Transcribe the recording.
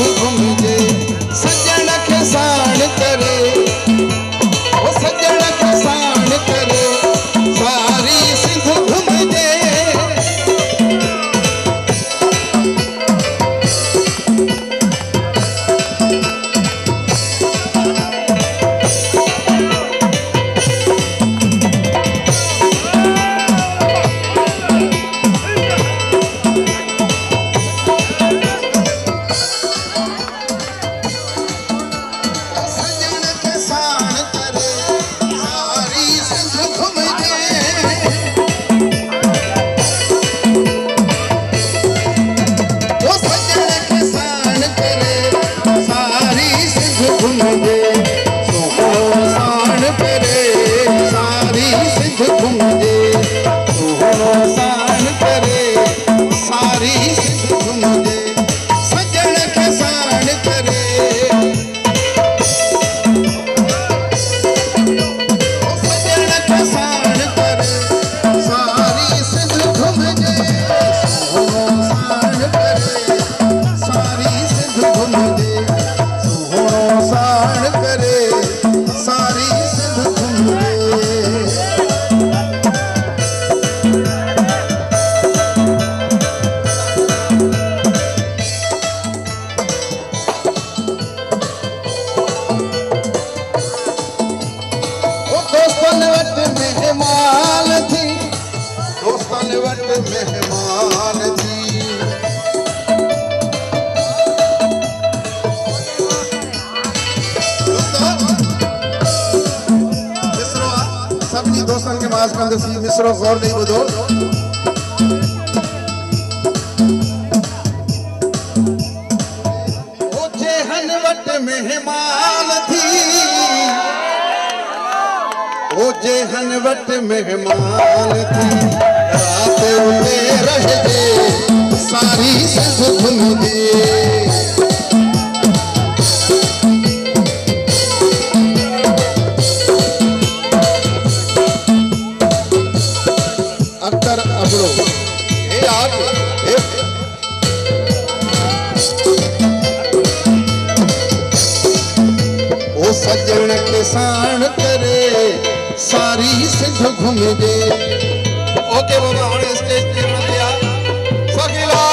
सिंध घुमजे सजण खे साण करे ओ सजण खे साण करे सारी सिंध घुमजे दोस्तन के मास में दसी मिसरो गौर नहीं बुधो ओ जेहन वट मेहमान थी ओ जेहन वट मेहमान थी रात उते रह जे सारी सिंध घुमजे सजण के साण करे सारी सिंध घुमजे ओके बाबा हम स्टेज पे दिया सगिला